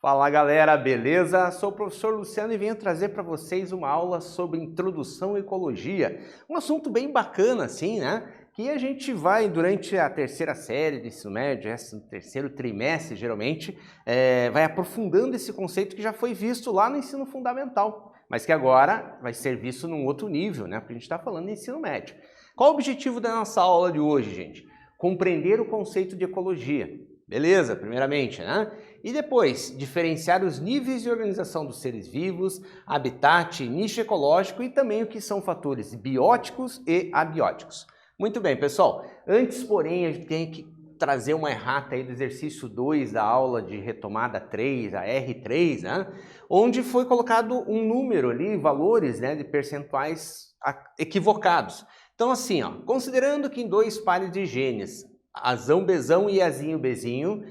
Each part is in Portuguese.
Fala galera, beleza? Sou o professor Luciano e venho trazer para vocês uma aula sobre introdução à ecologia. Um assunto bem bacana assim, né? Que a gente vai durante a terceira série do ensino médio, no terceiro trimestre geralmente, vai aprofundando esse conceito que já foi visto lá no ensino fundamental, mas que agora vai ser visto num outro nível, né? Porque a gente está falando de ensino médio. Qual o objetivo da nossa aula de hoje, gente? Compreender o conceito de ecologia. Beleza, primeiramente, né? E depois, diferenciar os níveis de organização dos seres vivos, habitat, nicho ecológico e também o que são fatores bióticos e abióticos. Muito bem, pessoal. Antes, porém, a gente tem que trazer uma errata aí do exercício 2 da aula de retomada 3, a R3, né? Onde foi colocado um número ali, valores, né, de percentuais equivocados. Então, assim, ó, considerando que em dois pares de genes, azão-bezão e azinho-bezinho,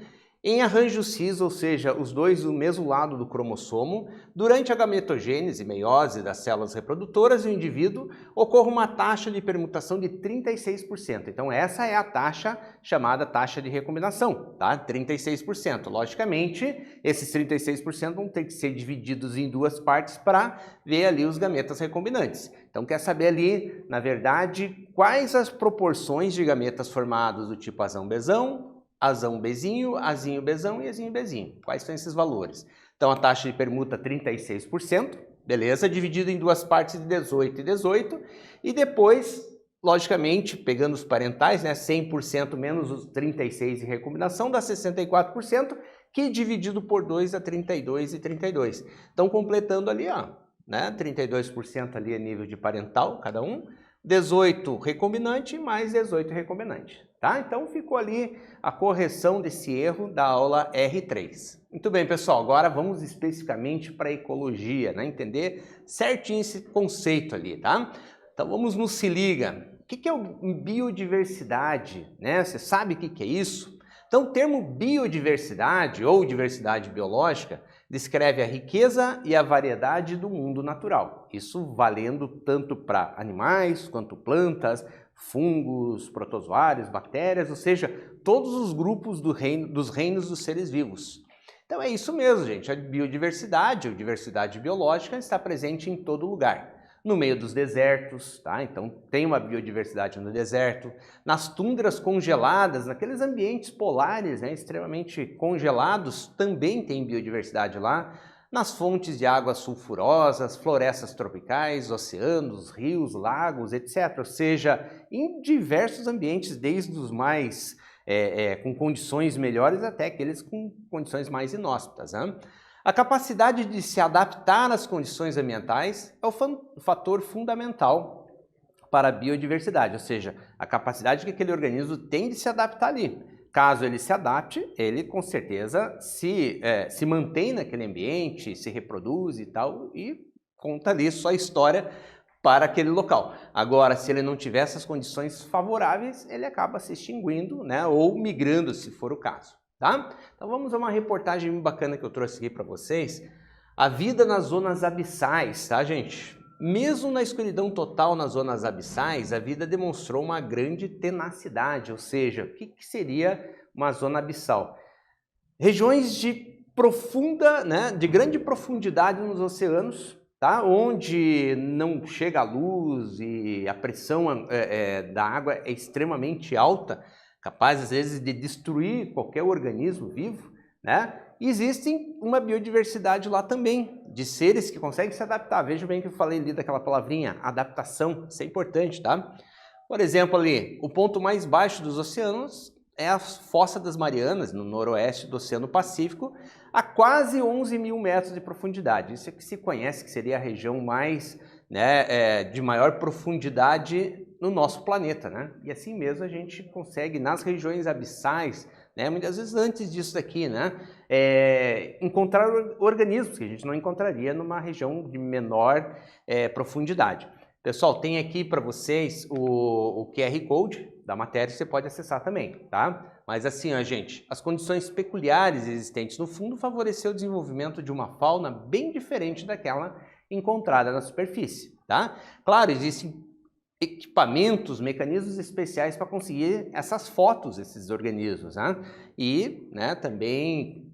em arranjo cis, ou seja, os dois do mesmo lado do cromossomo, durante a gametogênese, meiose das células reprodutoras do indivíduo, ocorre uma taxa de permutação de 36%. Então essa é a taxa chamada taxa de recombinação, tá? 36%. Logicamente, esses 36% vão ter que ser divididos em duas partes para ver ali os gametas recombinantes. Então quer saber ali, na verdade, quais as proporções de gametas formados do tipo azão-bezão, azão-bezinho, azinho-bezão e azinho-bezinho. Quais são esses valores? Então, a taxa de permuta 36%, beleza? Dividido em duas partes de 18 e 18. E depois, logicamente, pegando os parentais, né, 100% menos os 36 de recombinação, dá 64%, que dividido por 2 dá 32 e 32. Então, completando ali, ó, né, 32% ali a nível de parental, cada um, 18 recombinante mais 18 recombinante, tá? Então ficou ali a correção desse erro da aula R3. Muito bem, pessoal, agora vamos especificamente para a ecologia, né? Entender certinho esse conceito ali, tá? Então vamos no se liga. O que é biodiversidade, né? Você sabe o que é isso? Então o termo biodiversidade ou diversidade biológica descreve a riqueza e a variedade do mundo natural. Isso valendo tanto para animais, quanto plantas, fungos, protozoários, bactérias, ou seja, todos os grupos dos reinos dos seres vivos. Então é isso mesmo, gente. A biodiversidade, ou diversidade biológica, está presente em todo lugar. No meio dos desertos, tá? Então tem uma biodiversidade no deserto, nas tundras congeladas, naqueles ambientes polares, né, extremamente congelados, também tem biodiversidade lá, nas fontes de águas sulfurosas, florestas tropicais, oceanos, rios, lagos, etc. Ou seja, em diversos ambientes, desde os mais com condições melhores até aqueles com condições mais inóspitas, né? A capacidade de se adaptar às condições ambientais é o fator fundamental para a biodiversidade, ou seja, a capacidade que aquele organismo tem de se adaptar ali. Caso ele se adapte, ele com certeza se mantém naquele ambiente, se reproduz e tal, e conta ali sua história para aquele local. Agora, se ele não tiver essas condições favoráveis, ele acaba se extinguindo, né, ou migrando, se for o caso. Tá? Então vamos a uma reportagem bem bacana que eu trouxe aqui para vocês. A vida nas zonas abissais, tá, gente? Mesmo na escuridão total nas zonas abissais, a vida demonstrou uma grande tenacidade, ou seja, o que seria uma zona abissal? Regiões de de grande profundidade nos oceanos, tá? Onde não chega a luz e a pressão da água é extremamente alta, capaz às vezes de destruir qualquer organismo vivo, né? E existe uma biodiversidade lá também, de seres que conseguem se adaptar. Veja bem que eu falei ali daquela palavrinha, adaptação, isso é importante, tá? Por exemplo ali, o ponto mais baixo dos oceanos é a Fossa das Marianas, no noroeste do Oceano Pacífico, a quase 11 mil metros de profundidade. Isso é que se conhece que seria a região mais, de maior profundidade no nosso planeta, né? E assim mesmo a gente consegue, nas regiões abissais, né, muitas vezes antes disso daqui, né, encontrar organismos que a gente não encontraria numa região de menor profundidade. Pessoal, tem aqui para vocês o QR Code da matéria, você pode acessar também, tá? Mas assim, ó, gente, as condições peculiares existentes no fundo favoreceu o desenvolvimento de uma fauna bem diferente daquela encontrada na superfície, tá? Claro, existem equipamentos, mecanismos especiais para conseguir essas fotos desses organismos, né? E, né, também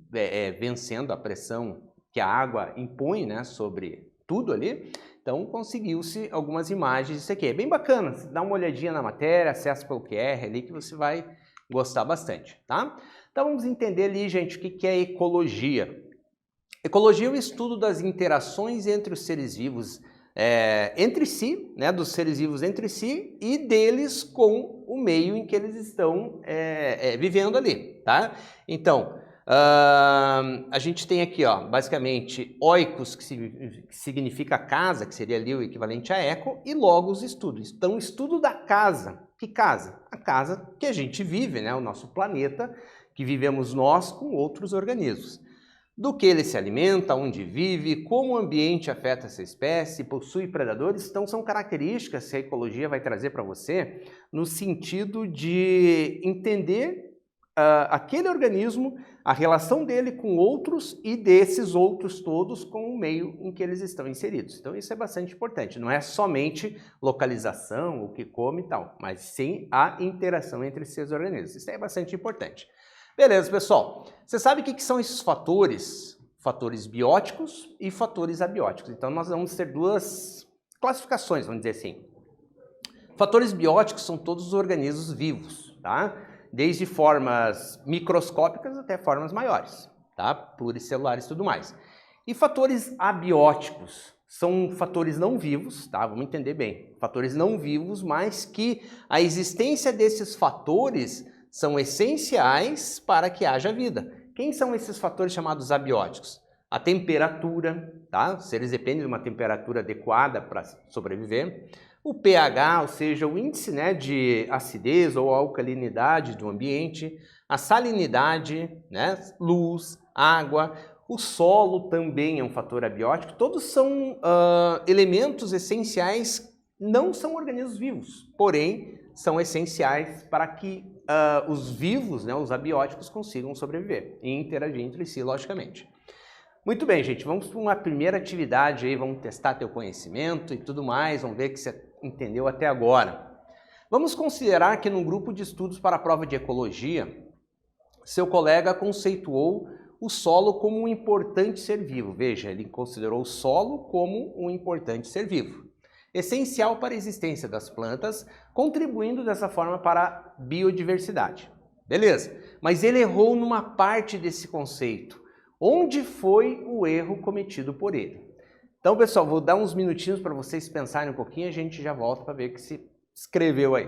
vencendo a pressão que a água impõe, né, sobre tudo ali. Então conseguiu-se algumas imagens disso aqui. É bem bacana, dá uma olhadinha na matéria, acessa pelo QR ali que você vai gostar bastante, tá? Então vamos entender ali, gente, o que é ecologia. Ecologia é o estudo das interações entre os seres vivos entre si, né, dos seres vivos entre si e deles com o meio em que eles estão vivendo ali, tá? Então, a gente tem aqui, ó, basicamente, oikos, que significa casa, que seria ali o equivalente a eco, e logos, estudo. Então, estudo da casa. Que casa? A casa que a gente vive, né, o nosso planeta, que vivemos nós com outros organismos. Do que ele se alimenta, onde vive, como o ambiente afeta essa espécie, possui predadores. Então, são características que a ecologia vai trazer para você no sentido de entender aquele organismo, a relação dele com outros e desses outros todos com o meio em que eles estão inseridos. Então, isso é bastante importante. Não é somente localização, o que come e tal, mas sim a interação entre esses organismos. Isso é bastante importante. Beleza, pessoal. Você sabe o que são esses fatores? Fatores bióticos e fatores abióticos. Então, nós vamos ter duas classificações, vamos dizer assim. Fatores bióticos são todos os organismos vivos, tá? Desde formas microscópicas até formas maiores, tá? Pluricelulares e tudo mais. E fatores abióticos são fatores não vivos, tá? Vamos entender bem. Fatores não vivos, mas que a existência desses fatores são essenciais para que haja vida. Quem são esses fatores chamados abióticos? A temperatura, tá? Os seres dependem de uma temperatura adequada para sobreviver. O pH, ou seja, o índice, né, de acidez ou alcalinidade do ambiente. A salinidade, né, luz, água. O solo também é um fator abiótico. Todos são elementos essenciais, não são organismos vivos, porém são essenciais para que os vivos, né, os abióticos, consigam sobreviver e interagir entre si, logicamente. Muito bem, gente, vamos para uma primeira atividade aí, vamos testar teu conhecimento e tudo mais, vamos ver o que você entendeu até agora. Vamos considerar que num grupo de estudos para a prova de ecologia, seu colega conceituou o solo como um importante ser vivo. Veja, ele considerou o solo como um importante ser vivo, essencial para a existência das plantas, contribuindo dessa forma para a biodiversidade. Beleza, mas ele errou numa parte desse conceito. Onde foi o erro cometido por ele? Então, pessoal, vou dar uns minutinhos para vocês pensarem um pouquinho e a gente já volta para ver o que se escreveu aí.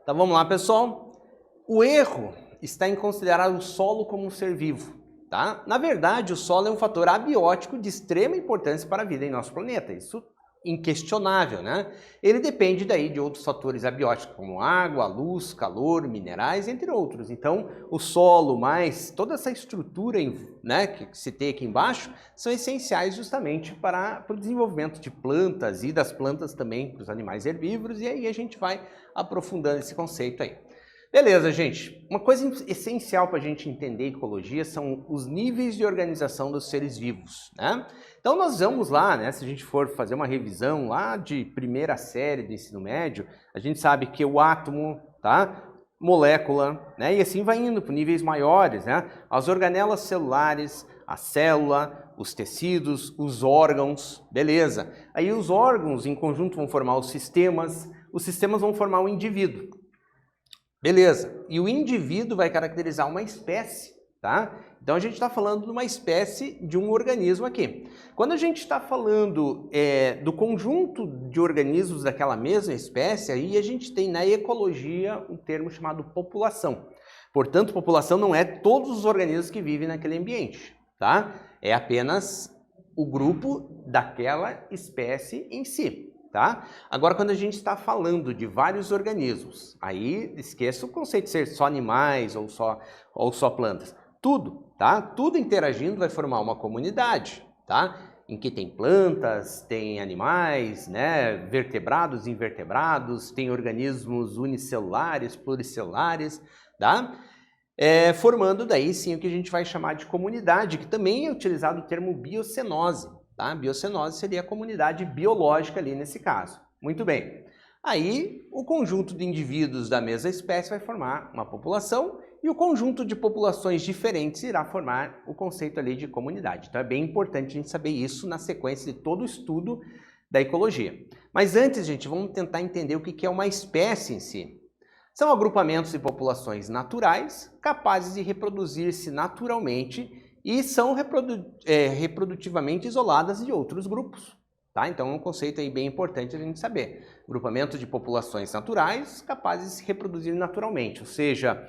Então vamos lá, pessoal. O erro está em considerar o solo como um ser vivo, tá? Na verdade, o solo é um fator abiótico de extrema importância para a vida em nosso planeta. Isso inquestionável, né? Ele depende daí de outros fatores abióticos, como água, luz, calor, minerais, entre outros. Então, o solo mais toda essa estrutura, né, que se tem aqui embaixo, são essenciais justamente para o desenvolvimento de plantas e das plantas também para os animais herbívoros, e aí a gente vai aprofundando esse conceito aí. Beleza, gente. Uma coisa essencial para a gente entender ecologia são os níveis de organização dos seres vivos, né? Então nós vamos lá, né? Se a gente for fazer uma revisão lá de primeira série do ensino médio, a gente sabe que o átomo, tá? Molécula, né? E assim vai indo para níveis maiores, né? As organelas celulares, a célula, os tecidos, os órgãos, beleza. Aí os órgãos em conjunto vão formar os sistemas vão formar o indivíduo. Beleza, e o indivíduo vai caracterizar uma espécie, tá? Então a gente está falando de uma espécie de um organismo aqui. Quando a gente está falando do conjunto de organismos daquela mesma espécie, aí a gente tem na ecologia um termo chamado população. Portanto, população não é todos os organismos que vivem naquele ambiente, tá? É apenas o grupo daquela espécie em si. Tá? Agora, quando a gente está falando de vários organismos, aí esqueça o conceito de ser só animais ou só plantas. Tudo, tá? Tudo interagindo vai formar uma comunidade, tá? Em que tem plantas, tem animais, né? Vertebrados, invertebrados, tem organismos unicelulares, pluricelulares, tá? Formando daí sim o que a gente vai chamar de comunidade, que também é utilizado o termo biocenose. Tá? Biocenose seria a comunidade biológica ali nesse caso. Muito bem. Aí, o conjunto de indivíduos da mesma espécie vai formar uma população e o conjunto de populações diferentes irá formar o conceito ali de comunidade. Então, é bem importante a gente saber isso na sequência de todo o estudo da ecologia. Mas antes, gente, vamos tentar entender o que é uma espécie em si. São agrupamentos de populações naturais capazes de reproduzir-se naturalmente e são reprodutivamente isoladas de outros grupos. Tá? Então é um conceito aí bem importante a gente saber. Grupamento de populações naturais capazes de se reproduzir naturalmente, ou seja,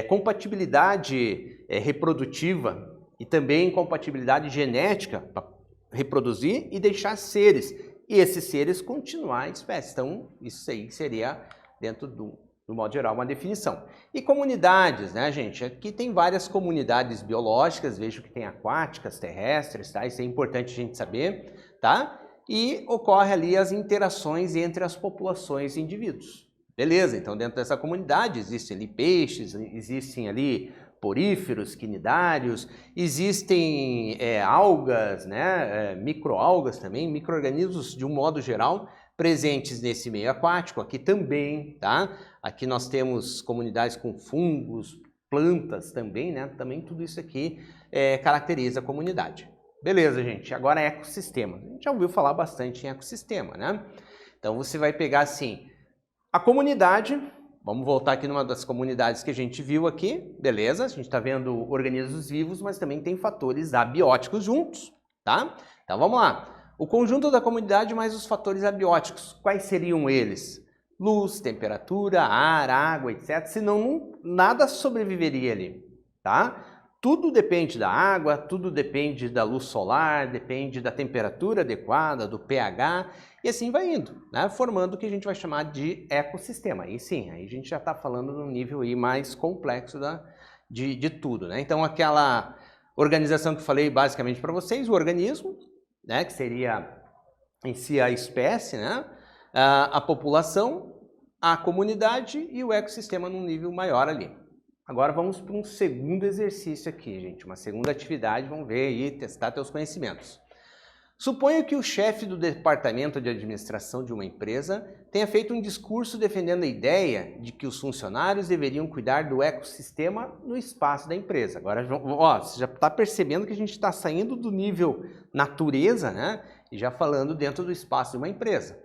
compatibilidade reprodutiva e também compatibilidade genética para reproduzir e deixar seres. E esses seres continuar em espécie. Então isso aí seria dentro do modo geral, uma definição. E comunidades, né, gente? Aqui tem várias comunidades biológicas, vejo que tem aquáticas, terrestres, tá? Isso é importante a gente saber, tá? E ocorre ali as interações entre as populações de indivíduos. Beleza, então dentro dessa comunidade existem ali peixes, existem ali poríferos, quinidários, existem algas, né? Microalgas também, micro-organismos de um modo geral, presentes nesse meio aquático, aqui também, tá? Aqui nós temos comunidades com fungos, plantas também, né? Também tudo isso aqui caracteriza a comunidade. Beleza, gente, agora é ecossistema. A gente já ouviu falar bastante em ecossistema, né? Então você vai pegar assim, a comunidade, vamos voltar aqui numa das comunidades que a gente viu aqui, beleza? A gente está vendo organismos vivos, mas também tem fatores abióticos juntos, tá? Então vamos lá. O conjunto da comunidade mais os fatores abióticos, quais seriam eles? Luz, temperatura, ar, água, etc. Senão nada sobreviveria ali, tá? Tudo depende da água, tudo depende da luz solar, depende da temperatura adequada, do pH, e assim vai indo, né? Formando o que a gente vai chamar de ecossistema. Aí sim, aí a gente já está falando num nível aí mais complexo de tudo, né? Então aquela organização que eu falei basicamente para vocês, o organismo, né, que seria em si a espécie, né, a população, a comunidade e o ecossistema num nível maior ali. Agora vamos para um segundo exercício aqui, gente, uma segunda atividade, vamos ver aí, testar teus conhecimentos. Suponha que o chefe do departamento de administração de uma empresa tenha feito um discurso defendendo a ideia de que os funcionários deveriam cuidar do ecossistema no espaço da empresa. Agora, ó, você já está percebendo que a gente está saindo do nível natureza, né? E já falando dentro do espaço de uma empresa.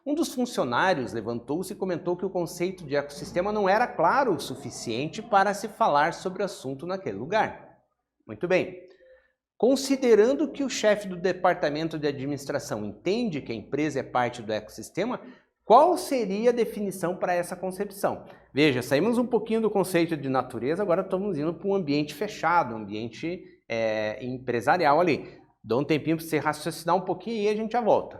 Um dos funcionários levantou-se e comentou que o conceito de ecossistema não era claro o suficiente para se falar sobre o assunto naquele lugar. Muito bem. Considerando que o chefe do departamento de administração entende que a empresa é parte do ecossistema, Qual seria a definição para essa concepção? Veja, saímos um pouquinho do conceito de natureza, agora estamos indo para um ambiente fechado, um ambiente empresarial ali. Dá um tempinho para você raciocinar um pouquinho e a gente já volta.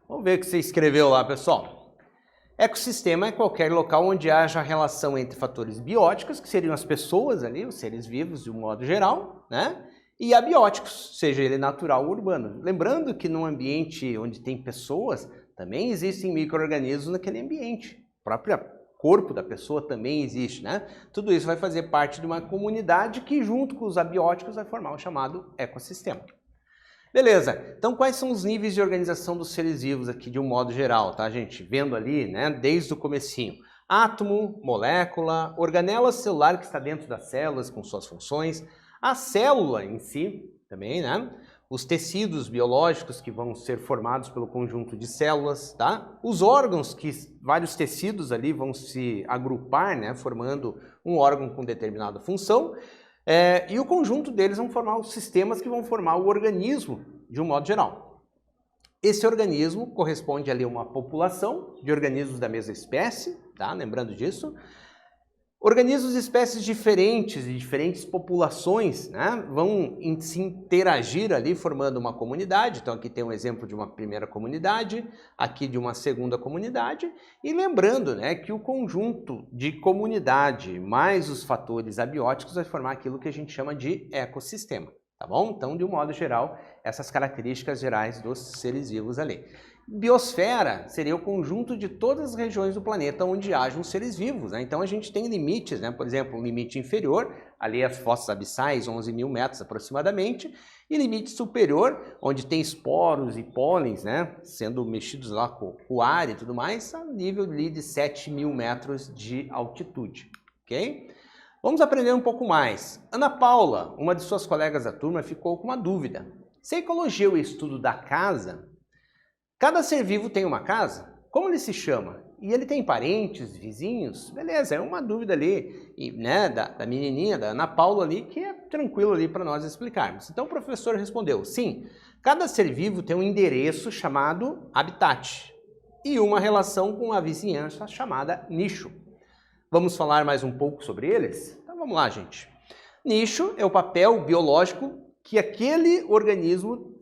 Vamos ver o que você escreveu lá, pessoal. Ecossistema é qualquer local onde haja relação entre fatores bióticos, que seriam as pessoas ali, os seres vivos de um modo geral, né? E abióticos, seja ele natural ou urbano. Lembrando que num ambiente onde tem pessoas, também existem micro-organismos naquele ambiente. O próprio corpo da pessoa também existe, né? Tudo isso vai fazer parte de uma comunidade que, junto com os abióticos, vai formar o chamado ecossistema. Beleza, então quais são os níveis de organização dos seres vivos aqui de um modo geral, tá, gente? Vendo ali, né, desde o comecinho. Átomo, molécula, organela celular que está dentro das células com suas funções, a célula em si também, né? Os tecidos biológicos que vão ser formados pelo conjunto de células, tá? Os órgãos que vários tecidos ali vão se agrupar, né, formando um órgão com determinada função. E o conjunto deles vão formar os sistemas que vão formar o organismo de um modo geral. Esse organismo corresponde ali a uma população de organismos da mesma espécie, tá? Lembrando disso. Organismos de espécies diferentes, de diferentes populações, né, vão se interagir ali formando uma comunidade. Então aqui tem um exemplo de uma primeira comunidade, aqui de uma segunda comunidade. E lembrando, né, que o conjunto de comunidade mais os fatores abióticos vai formar aquilo que a gente chama de ecossistema, tá bom? Então, de um modo geral, essas características gerais dos seres vivos ali. Biosfera seria o conjunto de todas as regiões do planeta onde hajam seres vivos, né? Então a gente tem limites, né? Por exemplo, um limite inferior, ali as fossas abissais, 11 mil metros aproximadamente, E limite superior, onde tem esporos e pólens, né, sendo mexidos lá com o ar e tudo mais, a nível ali de 7.000 metros de altitude, ok? Vamos aprender um pouco mais. Ana Paula, uma de suas colegas da turma, ficou com uma dúvida. Se a ecologia é o estudo da casa, cada ser vivo tem uma casa? Como ele se chama? E ele tem parentes, vizinhos? Beleza, é uma dúvida ali, né, da menininha, da Ana Paula ali, que é tranquilo ali para nós explicarmos. Então o professor respondeu, sim, cada ser vivo tem um endereço chamado habitat e uma relação com a vizinhança chamada nicho. Vamos falar mais um pouco sobre eles? Então vamos lá, gente. Nicho é o papel biológico que aquele organismo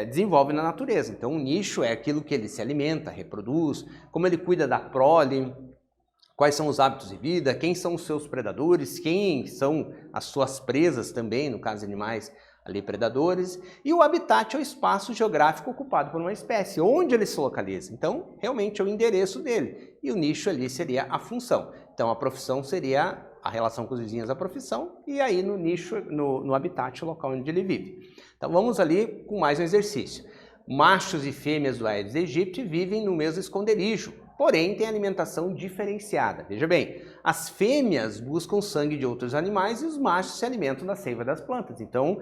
desenvolve na natureza. Então, o nicho é aquilo que ele se alimenta, reproduz, como ele cuida da prole, quais são os hábitos de vida, quem são os seus predadores, quem são as suas presas também, no caso de animais ali predadores, e o habitat é o espaço geográfico ocupado por uma espécie, onde ele se localiza. Então, realmente é o endereço dele, e o nicho ali seria a função. Então, a profissão seria a relação com os vizinhos da profissão, e aí no nicho, no habitat, o local onde ele vive. Então vamos ali com mais um exercício. Machos e fêmeas do Aedes aegypti vivem no mesmo esconderijo, porém têm alimentação diferenciada. Veja bem, as fêmeas buscam sangue de outros animais e os machos se alimentam da seiva das plantas. Então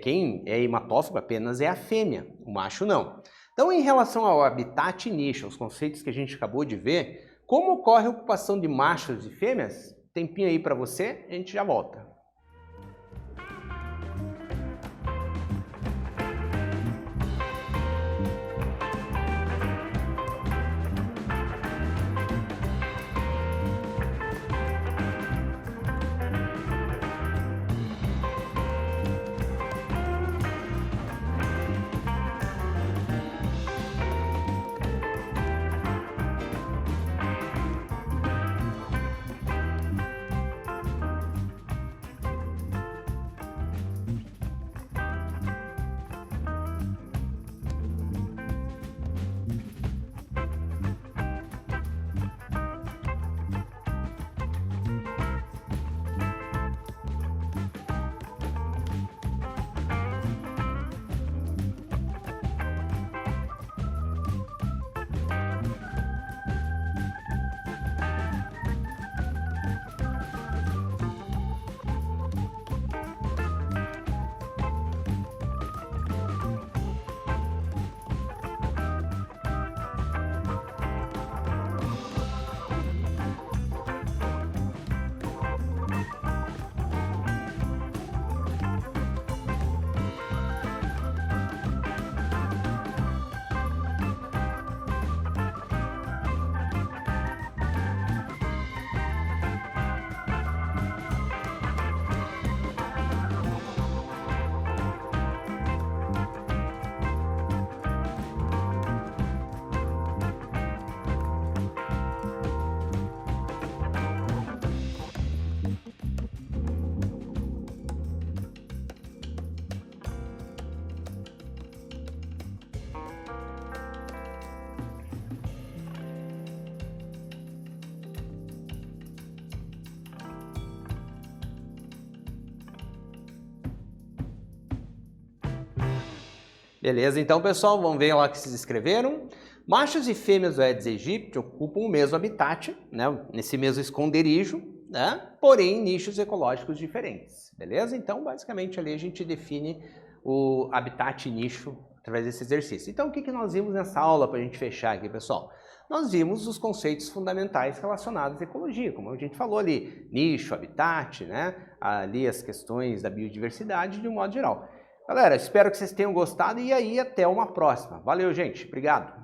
quem é hematófago apenas é a fêmea, o macho não. Então em relação ao habitat e nicho, os conceitos que a gente acabou de ver, como ocorre a ocupação de machos e fêmeas? Tempinho aí para você, a gente já volta. Beleza, então pessoal, vamos ver lá que se inscreveram. Machos e fêmeas do Aedes aegypti ocupam o mesmo habitat, né, nesse mesmo esconderijo, né, porém em nichos ecológicos diferentes, beleza? Então, basicamente, ali a gente define o habitat e nicho através desse exercício. Então, o que nós vimos nessa aula para a gente fechar aqui, pessoal? Nós vimos os conceitos fundamentais relacionados à ecologia, como a gente falou ali, nicho, habitat, né, ali as questões da biodiversidade de um modo geral. Galera, espero que vocês tenham gostado e aí até uma próxima. Valeu, gente. Obrigado.